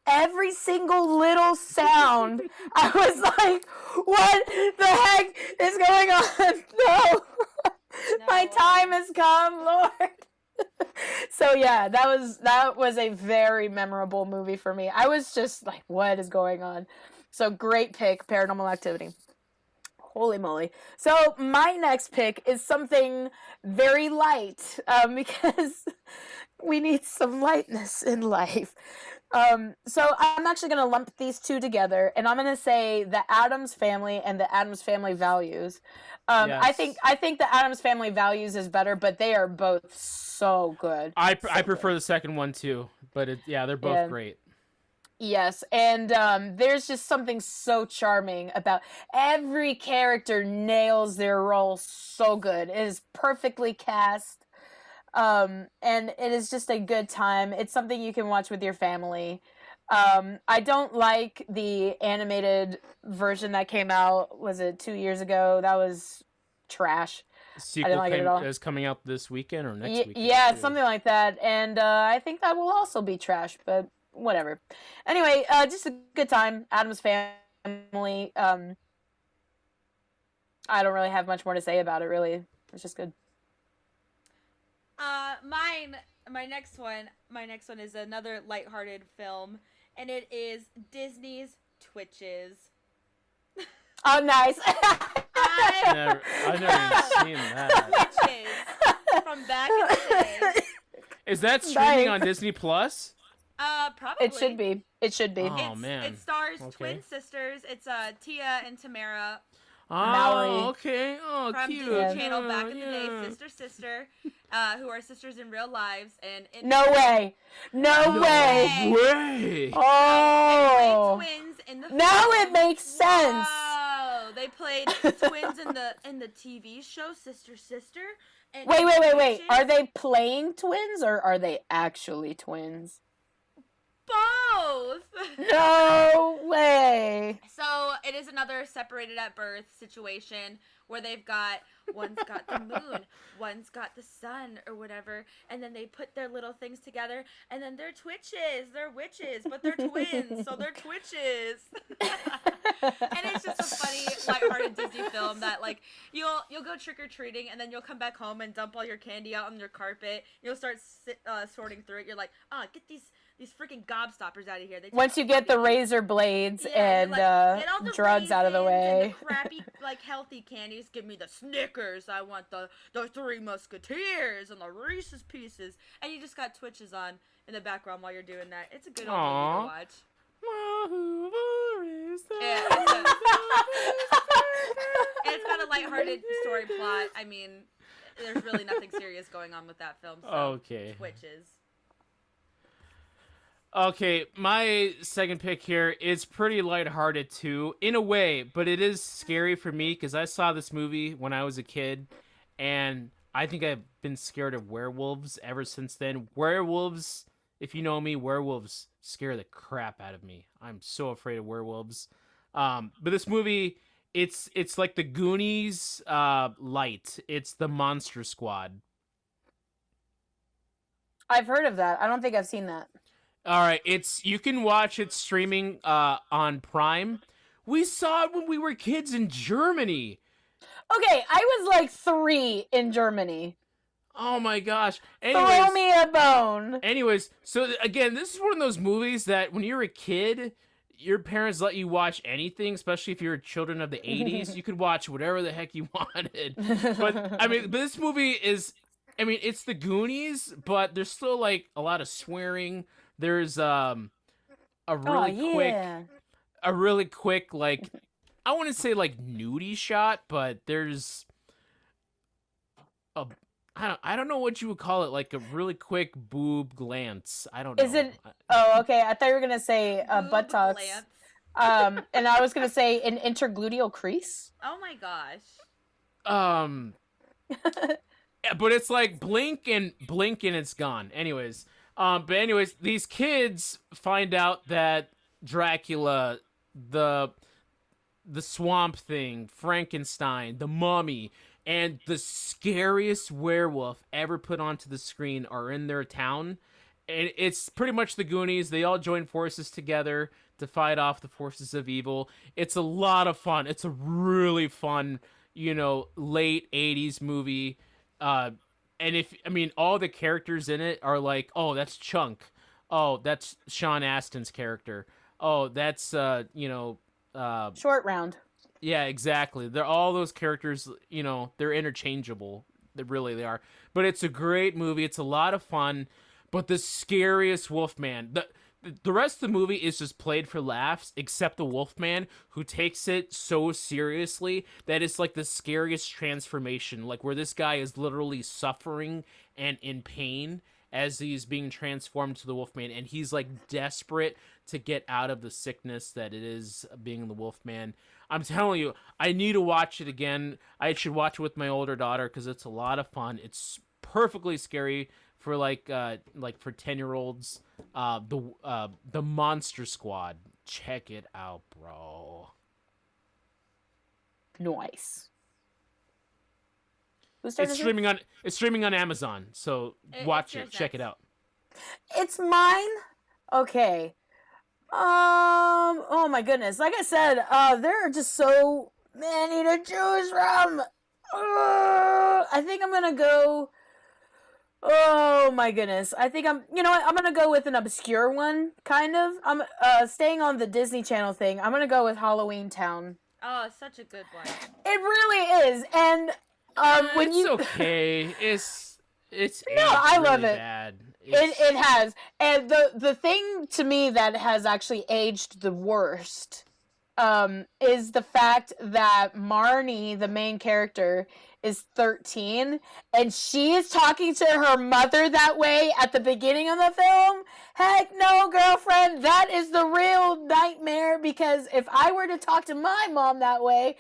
S1: every single little sound, I was like, what the heck is going on? No. My time has come, Lord. So yeah, that was a very memorable movie for me. I was just like, what is going on? So great pick, Paranormal Activity. Holy moly. So my next pick is something very light, because we need some lightness in life. So I'm actually going to lump these two together, and I'm going to say the Addams Family and the Addams Family Values.
S3: Yes.
S1: I think the Addams Family Values is better, but they are both so good.
S3: I prefer the second one too, but they're both great.
S1: Yes, and there's just something so charming about every character nails their role so good. It is perfectly cast, and it is just a good time. It's something you can watch with your family. I don't like the animated version that came out, was it 2 years ago? That was trash.
S3: Sequel
S1: I didn't like it at all.
S3: Is coming out this weekend or next weekend?
S1: Yeah, something like that. And I think that will also be trash, but whatever. Anyway, just a good time. Addams Family. I don't really have much more to say about it, really. It's just good.
S2: My next one is another lighthearted film, and it is Disney's Twitches.
S1: Oh, nice.
S3: I've never even seen that.
S2: Twitches from back in the day.
S3: Is that streaming on Disney Plus?
S2: Probably.
S1: It should be.
S3: Oh, man.
S2: It stars twin sisters. It's Tia and Tamara.
S1: Mallory.
S3: Okay. Oh,
S2: from
S3: cute.
S2: Disney Channel back in the day, sister, who are sisters in real lives, and
S1: no way. Oh,
S2: and played twins in the film.
S1: Now it makes sense.
S2: Oh, they played twins in the TV show Sister. And
S1: Wait. Are they playing twins or are they actually twins?
S2: Both.
S1: No way.
S2: So it is another separated at birth situation where they've got, one's got the moon, one's got the sun or whatever, and then they put their little things together, and then they're twitches, they're witches, but they're twins, so they're twitches. And it's just a funny, lighthearted Disney film that, like, you'll go trick-or-treating, and then you'll come back home and dump all your candy out on your carpet. You'll start sorting through it. You're like, get these freaking gobstoppers out of here.
S1: Once you get the razor blades and
S2: get all the
S1: drugs out of the way.
S2: And the crappy, healthy candies. Give me the Snickers. I want the Three Musketeers and the Reese's Pieces. And you just got Twitches on in the background while you're doing that. It's a good old movie to watch. Yeah, and it's got a lighthearted story plot. I mean, there's really nothing serious going on with that film. So
S3: Okay.
S2: Twitches.
S3: Okay, my second pick here is pretty lighthearted too, in a way, but it is scary for me because I saw this movie when I was a kid, and I think I've been scared of werewolves ever since then. Werewolves, if you know me, werewolves scare the crap out of me. I'm so afraid of werewolves. But this movie, it's like the Goonies light. It's the Monster Squad.
S1: I've heard of that. I don't think I've seen that.
S3: All right, you can watch it streaming on Prime. We saw it when we were kids in Germany.
S1: Okay, I was like 3 in Germany.
S3: Oh my gosh.
S1: Throw me a bone.
S3: Anyways, so again, this is one of those movies that when you're a kid, your parents let you watch anything, especially if you're children of the 80s. You could watch whatever the heck you wanted. But I mean, this movie is, I mean, it's the Goonies, but there's still like a lot of swearing. There's a really quick like, I wouldn't say like nudie shot, but there's a, I don't know what you would call it, like a really quick boob glance. I don't know.
S1: Is it? Oh, okay. I thought you were gonna say buttocks. And I was gonna say an intergluteal crease.
S2: Oh my gosh.
S3: Yeah, but it's like blink and it's gone. But anyways, these kids find out that Dracula, the Swamp Thing, Frankenstein, the Mummy, and the scariest werewolf ever put onto the screen are in their town. And it's pretty much the Goonies. They all join forces together to fight off the forces of evil. It's a lot of fun. It's a really fun, late 80s movie. And all the characters in it are like, oh, that's Chunk. Oh, that's Sean Astin's character. Oh, that's,
S1: Short Round.
S3: Yeah, exactly. They're all those characters, they're interchangeable. They are. But it's a great movie. It's a lot of fun. But the scariest Wolfman, the rest of the movie is just played for laughs, except the Wolfman, who takes it so seriously that it's like the scariest transformation, like where this guy is literally suffering and in pain as he's being transformed to the Wolfman, and he's like desperate to get out of the sickness that it is being the Wolfman. I'm telling you, I need to watch it again. I should watch it with my older daughter because it's a lot of fun. It's perfectly scary for like for 10-year-olds. The Monster Squad. Check it out, bro.
S1: Nice.
S3: It's streaming on Amazon, so watch it. Check it out.
S1: It's mine. Okay. Oh my goodness. Like I said, there are just so many to choose from. I think I'm gonna go. Oh my goodness. I think you know what? I'm gonna go with an obscure one, kind of. I'm staying on the Disney Channel thing. I'm gonna go with Halloweentown.
S2: Oh, it's such a good one.
S1: It really is. And when
S3: it's okay. It's
S1: no, I love
S3: really
S1: it.
S3: Bad.
S1: It has. And the thing to me that has actually aged the worst is the fact that Marnie, the main character, is 13 and she is talking to her mother that way at the beginning of the film. Heck no, girlfriend. That is the real nightmare, because if I were to talk to my mom that way,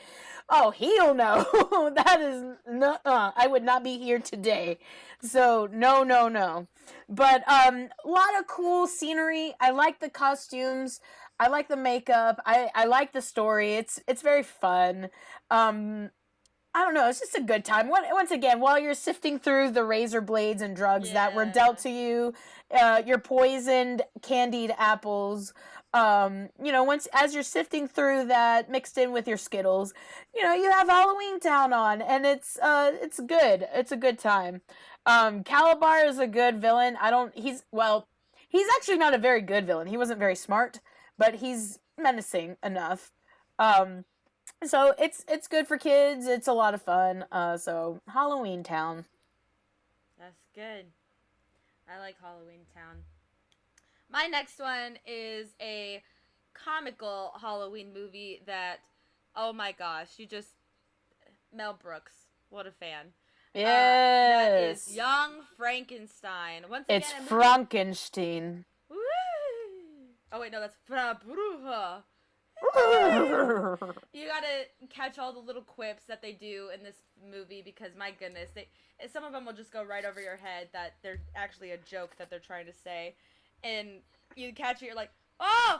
S1: oh, he'll know. That is no, I would not be here today. So no. But a lot of cool scenery. I like the costumes. I like the makeup. I like the story. It's very fun. I don't know. It's just a good time. Once again, while you're sifting through the razor blades and drugs that were dealt to you, your poisoned candied apples. Once as you're sifting through that, mixed in with your Skittles, you have Halloweentown on, and it's good. It's a good time. Calabar is a good villain. He's actually not a very good villain. He wasn't very smart, but he's menacing enough. So it's good for kids. It's a lot of fun. So Halloweentown.
S2: That's good. I like Halloweentown. My next one is a comical Halloween movie that, oh my gosh, Mel Brooks. What a fan.
S1: Yes.
S2: That is Young Frankenstein. Once again,
S1: it's Frankenstein.
S2: Woo! Oh wait, no, that's Fra Bruja. You gotta catch all the little quips that they do in this movie because my goodness, some of them will just go right over your head that they're actually a joke that they're trying to say, and you catch it, you're like, oh,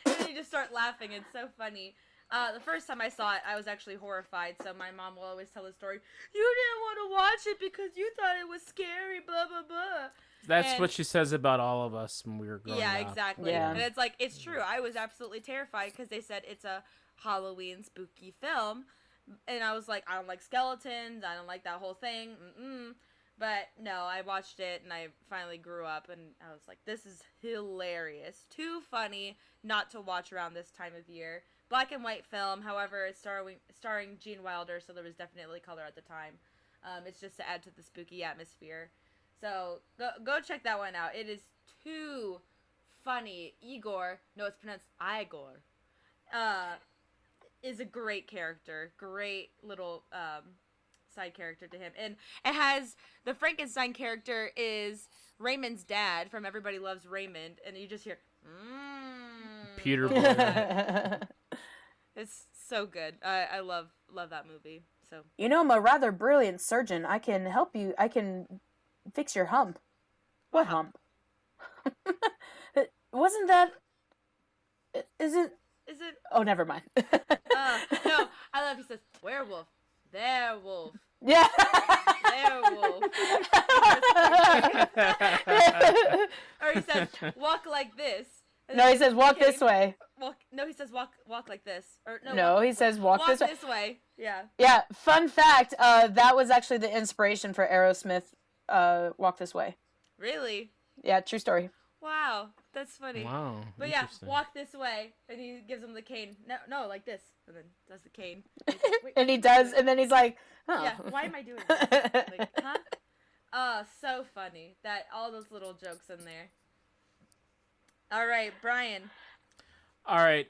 S2: and then you just start laughing. It's so funny. The first time I saw it, I was actually horrified, so my mom will always tell the story, you didn't want to watch it because you thought it was scary, blah, blah, blah.
S3: That's what she says about all of us when we were growing up.
S2: Yeah, exactly.
S1: Yeah.
S2: And it's like, it's true. I was absolutely terrified because they said it's a Halloween spooky film. And I was like, I don't like skeletons. I don't like that whole thing. But no, I watched it and I finally grew up and I was like, this is hilarious. Too funny not to watch around this time of year. Black and white film, however, it's starring Gene Wilder, so there was definitely color at the time. It's just to add to the spooky atmosphere. So go check that one out. It is too funny. Igor, no, it's pronounced Igor, is a great character. Great little side character to him. And it has the Frankenstein character is Raymond's dad from Everybody Loves Raymond, and you just hear
S3: Peter Bull.
S2: It's so good. I love that movie. So
S1: You know, I'm a rather brilliant surgeon. I can help you. I can fix your hump. What hump? Wasn't that... Is it...
S2: is it?
S1: Oh, never mind.
S2: No, I love. He says werewolf, there wolf,
S1: Yeah.
S2: there wolf. Or he says walk like this.
S1: No, he says walk this way.
S2: He says walk like this. Or
S1: No, he says walk this way.
S2: this way. Yeah.
S1: Yeah, fun fact, that was actually the inspiration for Aerosmith, Walk This Way.
S2: Really?
S1: Yeah, true story.
S2: Wow, that's funny.
S3: Wow.
S2: But yeah,
S3: interesting.
S2: walk this way, and he gives him the cane. No, like this, and then does the cane. Wait,
S1: And he does, and then he's like, oh.
S2: yeah, why am I doing this? Like, huh? So funny that all those little jokes in there. All right, Brian.
S3: All right.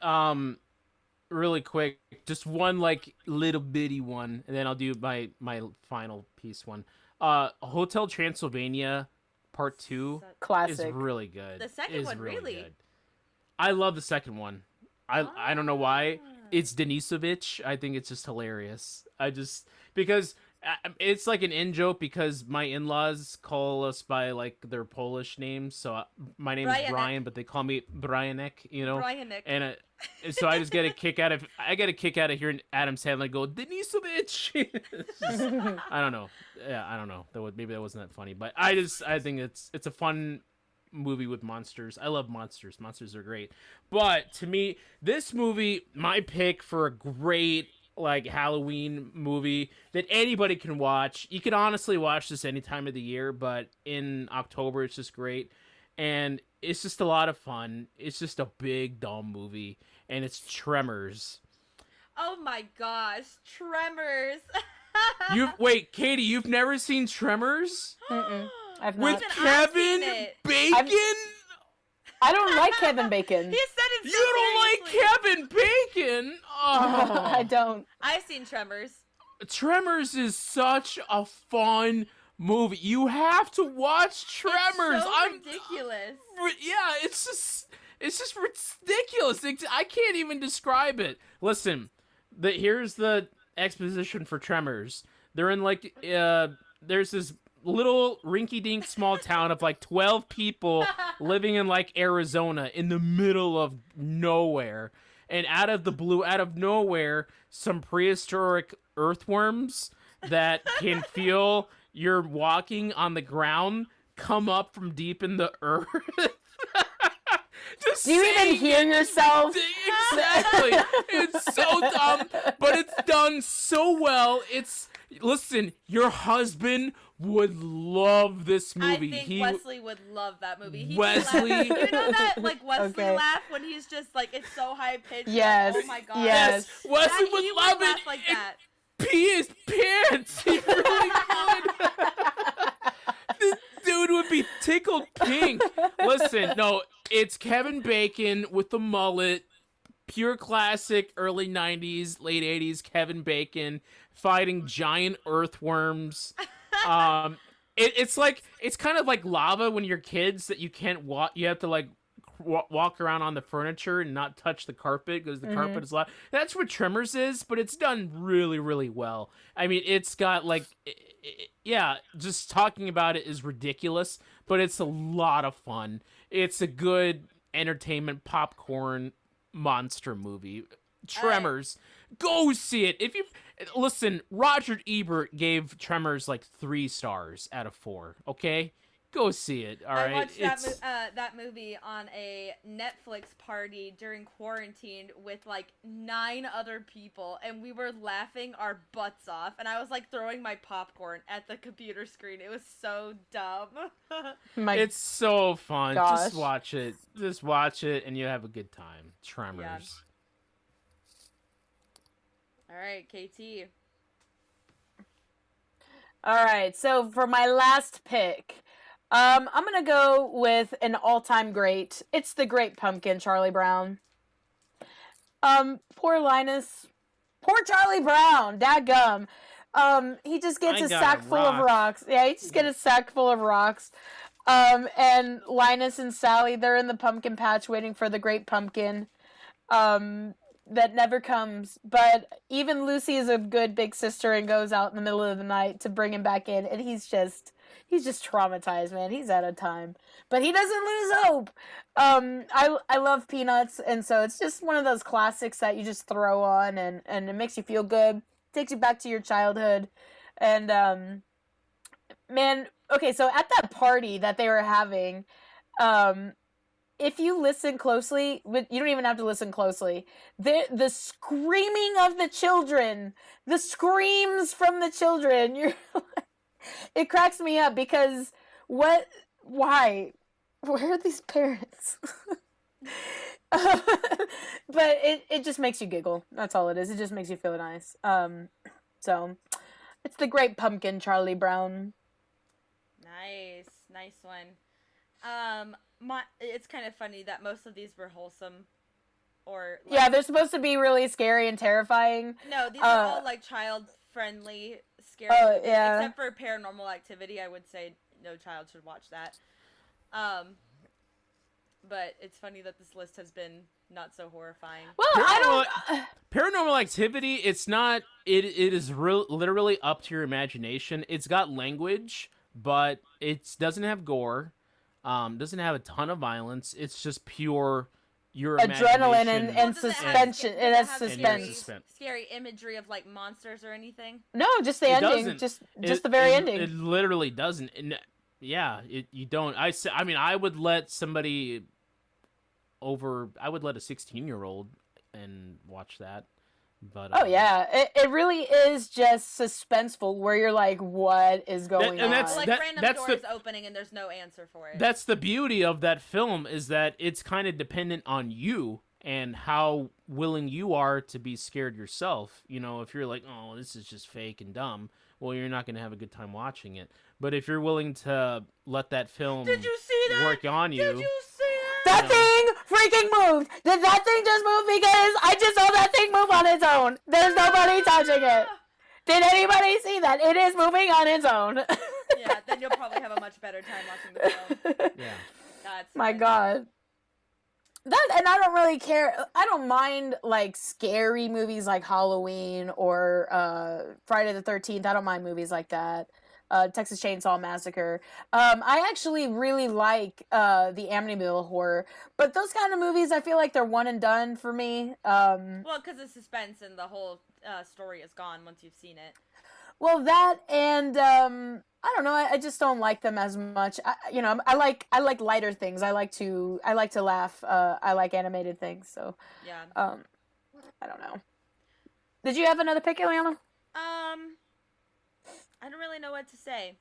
S3: Really quick, just one like little bitty one, and then I'll do my final piece one. Hotel Transylvania Part 2 is
S1: Classic.
S3: really good.
S2: The second
S3: Is
S2: one, really?
S3: good. I love the second one. I don't know why. It's Denisovich. I think it's just hilarious. Because it's like an in joke because my in-laws call us by like their Polish names. So my name is Brian, but they call me Brianek, you know.
S2: Brianek.
S3: And so I just get a kick out of hearing Adam Sandler go Denisovich. I don't know. Yeah, I don't know. Maybe that wasn't that funny, but I think it's a fun movie with monsters. I love monsters. Monsters are great. But to me, this movie, my pick for a great like Halloween movie that anybody can watch. You can honestly watch this any time of the year, but in October it's just great. And it's just a lot of fun. It's just a big dumb movie, and it's Tremors.
S2: Oh my gosh, Tremors.
S3: Wait, Katie, you've never seen Tremors?
S1: Mm-mm. I've
S3: With
S1: not.
S2: I've seen
S3: Kevin
S2: it.
S3: Bacon?
S1: I don't like Kevin Bacon.
S2: He said it so
S3: You don't
S2: seriously.
S3: like Kevin Bacon? Oh.
S1: I don't.
S2: I've seen Tremors.
S3: Tremors is such a fun movie. You have to watch Tremors.
S2: It's so ridiculous.
S3: Yeah, it's just ridiculous. I can't even describe it. Listen, here's the exposition for Tremors. They're in like there's this little rinky-dink small town of like 12 people living in like Arizona in the middle of nowhere. And out of nowhere, some prehistoric earthworms that can feel you're walking on the ground come up from deep in the earth.
S1: Do you even hear yourself?
S3: Exactly. It's so dumb, but it's done so well. Listen, your husband would love this movie.
S2: I think Wesley would love that movie.
S3: Wesley-
S2: You know that like Wesley
S1: Okay.
S2: laugh when he's just like it's so high pitched.
S1: Yes.
S2: Like, oh my god.
S1: Yes.
S3: Wesley
S2: He
S3: would love
S2: laugh
S3: it.
S2: like
S3: and
S2: that.
S3: pee his pants. He really would. This dude would be tickled pink. Listen, no, it's Kevin Bacon with the mullet. Pure classic early 90s, late 80s Kevin Bacon fighting giant earthworms. It's kind of like lava when you're kids that you can't walk. You have to like walk around on the furniture and not touch the carpet because the carpet is loud. That's what Tremors is, but it's done really, really well. I mean, it's got like, yeah, just talking about it is ridiculous, but it's a lot of fun. It's a good entertainment popcorn monster movie. Tremors. Go see it. If you listen, Roger Ebert gave Tremors like 3 stars out of 4. Okay, go see it. All right.
S2: I watched that movie on a Netflix party during quarantine with like 9 other people, and we were laughing our butts off. And I was like throwing my popcorn at the computer screen. It was so dumb.
S3: It's so fun.
S1: Gosh.
S3: Just watch it. Just watch it, and you have a good time. Tremors.
S2: Yeah. All right, KT.
S1: All right, so for my last pick, I'm gonna go with an all-time great. It's the Great Pumpkin, Charlie Brown. Poor Linus, poor Charlie Brown, dadgum. He just gets a sack full of rocks. Yeah, he just gets a sack full of rocks. And Linus and Sally, they're in the pumpkin patch waiting for the Great Pumpkin. That never comes, but even Lucy is a good big sister and goes out in the middle of the night to bring him back in, and he's just traumatized, man. He's out of time, but he doesn't lose hope. I love Peanuts, and so it's just one of those classics that you just throw on, and it makes you feel good, takes you back to your childhood, and man, okay, so at that party that they were having, if you listen closely, you don't even have to listen closely. The screaming of the children, the screams from the children, it cracks me up because why? Where are these parents? But it just makes you giggle. That's all it is. It just makes you feel nice. So it's the Great Pumpkin, Charlie Brown.
S2: Nice one. It's kind of funny that most of these were wholesome, or like,
S1: yeah, they're supposed to be really scary and terrifying.
S2: No, these are all like child-friendly, scary.
S1: Yeah.
S2: Except for Paranormal Activity, I would say no child should watch that. But it's funny that this list has been not so horrifying.
S1: Well,
S3: Paranormal Activity, it's not. It is literally up to your imagination. It's got language, but it doesn't have gore. Doesn't have a ton of violence. It's just pure your
S1: adrenaline and
S2: Does it
S1: suspension. It has suspense.
S2: Scary imagery of like monsters or anything.
S1: No, just the ending. Just the very ending.
S3: It literally doesn't. And yeah, you don't. I mean, I would let somebody I would let a 16-year-old and watch that. But
S1: oh yeah, it really is just suspenseful, where you're like, what is going on?
S2: That's like random doors opening and there's no answer for it.
S3: That's the beauty of that film, is that it's kind of dependent on you and how willing you are to be scared yourself. You know, if you're like, oh, this is just fake and dumb, well, you're not going to have a good time watching it. But if you're willing to let that film
S2: Did you see that?
S3: work on you.
S2: Did you see that?
S1: That thing freaking moved! Did that thing just move? Because I just saw that thing move on its own. There's nobody touching it. Did anybody see that? It is moving on its own.
S2: Yeah, then you'll probably have a much better time watching the film.
S3: Yeah.
S2: That's
S1: my God. And I don't really care. I don't mind like scary movies like Halloween or Friday the 13th. I don't mind movies like that. Texas Chainsaw Massacre. I actually really like the Amityville horror, but those kind of movies, I feel like they're one and done for me.
S2: Well, because the suspense and the whole story is gone once you've seen it.
S1: Well, that and I don't know. I just don't like them as much. I like lighter things. I like to laugh. I like animated things. So
S2: yeah.
S1: I don't know. Did you have another pick, Ileana?
S2: I don't really know what to say.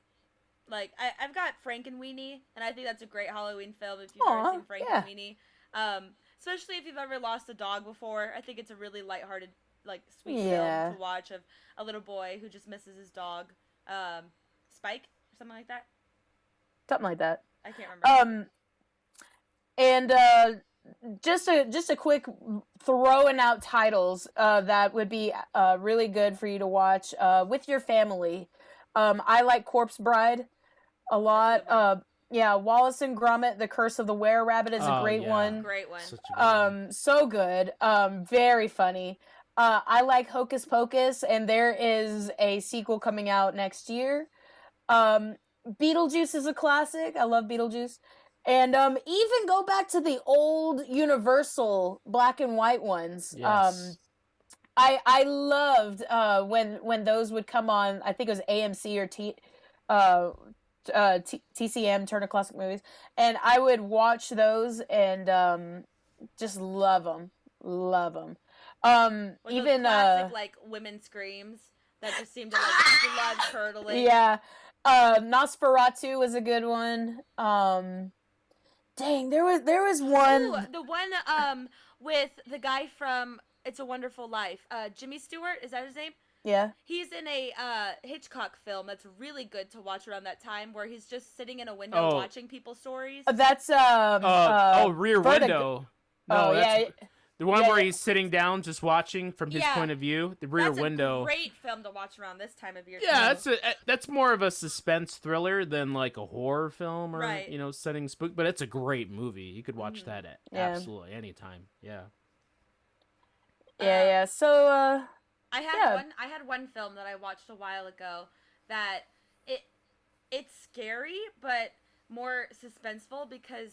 S2: Like, I've got Frankenweenie, and I think that's a great Halloween film if you've ever seen Frankenweenie. Yeah. Especially if you've ever lost a dog before. I think it's a really lighthearted, like, sweet film to watch of a little boy who just misses his dog. Spike? Or something like that?
S1: Something like that.
S2: I can't remember.
S1: And just a quick throwing out titles that would be really good for you to watch with your family. I like Corpse Bride a lot. Yeah, Wallace and Gromit: The Curse of the Were-Rabbit is a great one.
S2: Great one.
S3: Such a good one.
S1: So good. Very funny. I like Hocus Pocus, and there is a sequel coming out next year. Beetlejuice is a classic. I love Beetlejuice. And even go back to the old Universal black and white ones.
S3: Yes.
S1: I loved when those would come on. I think it was AMC or TCM, Turner Classic Movies, and I would watch those and just love them.
S2: Or
S1: Even
S2: those classic like women screams that just seem to like blood curdling.
S1: yeah, Nosferatu was a good one. Dang, there was one.
S2: Ooh, the one with the guy from It's a Wonderful Life. Jimmy Stewart, is that his name?
S1: Yeah.
S2: He's in a Hitchcock film that's really good to watch around that time, where he's just sitting in a window watching people's stories.
S1: That's
S3: Rear Window. No, that's
S1: yeah.
S3: the one where he's sitting down just watching from his point of view. The Rear Window.
S2: That's a great film to watch around this time of year.
S3: Yeah,
S2: too.
S3: that's more of a suspense thriller than like a horror film or
S2: Right.
S3: setting spook. But it's a great movie. You could watch that at absolutely anytime. Yeah.
S1: Yeah. So
S2: I had one film that I watched a while ago that it's scary but more suspenseful, because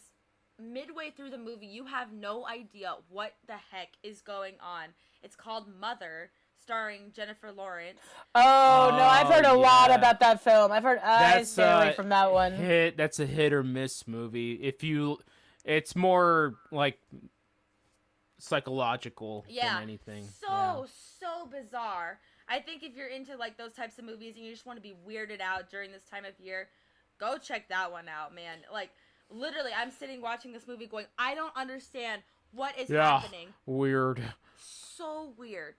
S2: midway through the movie you have no idea what the heck is going on. It's called Mother, starring Jennifer Lawrence.
S1: Oh no, I've heard a lot about that film. I've heard I stay away from that one.
S3: That's a hit or miss movie. It's more like psychological than anything.
S2: So bizarre. I think if you're into like those types of movies and you just want to be weirded out during this time of year, go check that one out, man. Like literally, I'm sitting watching this movie going, I don't understand what is happening.
S3: Weird.
S2: So weird.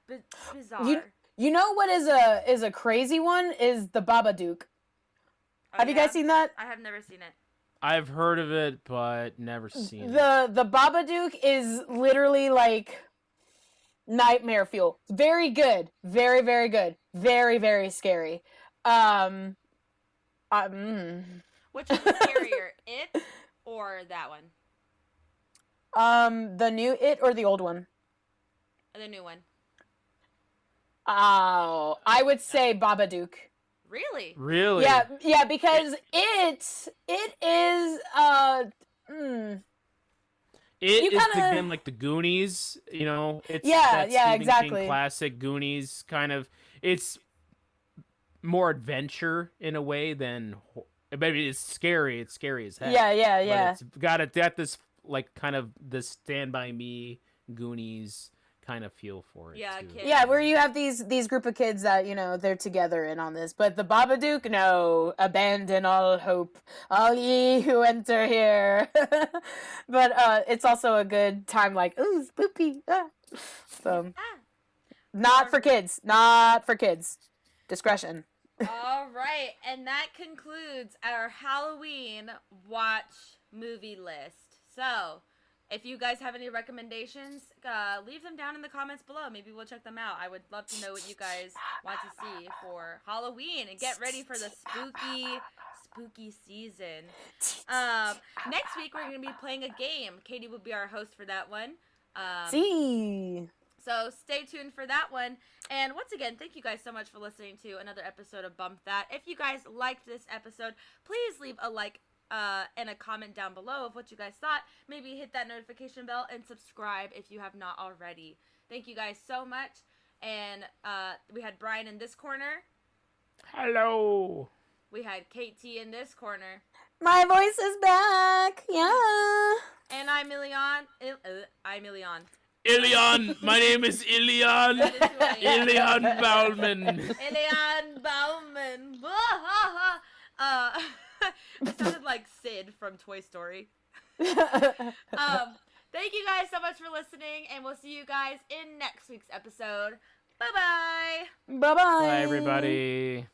S2: Bizarre.
S1: You know what is a crazy one is the Babadook. Have you guys seen that?
S2: I have never seen it.
S3: I've heard of it, but never seen it.
S1: The Babadook is literally like nightmare fuel. Very good. Very, very good. Very, very scary.
S2: Which is scarier, It or that one?
S1: The new It or the old one?
S2: The new one.
S1: Oh, I would say Babadook.
S2: Really?
S3: Really?
S1: Yeah, because it is
S3: It is again like the Goonies, it's that Stephen King classic Goonies kind of. It's more adventure in a way than maybe it's scary. It's scary as heck.
S1: Yeah.
S3: But it's got this like kind of the Stand By Me Goonies kind of feel for it.
S2: Yeah,
S3: too.
S1: Yeah, where you have these group of kids that they're together and on this, but the Babadook, no, abandon all hope, all ye who enter here. But it's also a good time, like ooh, spoopy. So, not for kids, discretion.
S2: All right, and that concludes our Halloween watch movie list. So, if you guys have any recommendations, leave them down in the comments below. Maybe we'll check them out. I would love to know what you guys want to see for Halloween, and get ready for the spooky season. Next week, we're going to be playing a game. Katie will be our host for that one. So stay tuned for that one. And once again, thank you guys so much for listening to another episode of Bump That. If you guys liked this episode, please leave a like and a comment down below of what you guys thought. Maybe hit that notification bell and subscribe if you have not already. Thank you guys so much. And we had Brian in this corner.
S3: Hello.
S2: We had Kate T in this corner.
S1: My voice is back. Yeah.
S2: And I'm Ilion.
S3: Ilion. My name is Ilion. Ilion Bauman.
S2: Ilion Bauman. It sounded like Sid from Toy Story. Thank you guys so much for listening, and we'll see you guys in next week's episode. Bye-bye.
S1: Bye-bye.
S3: Bye, everybody.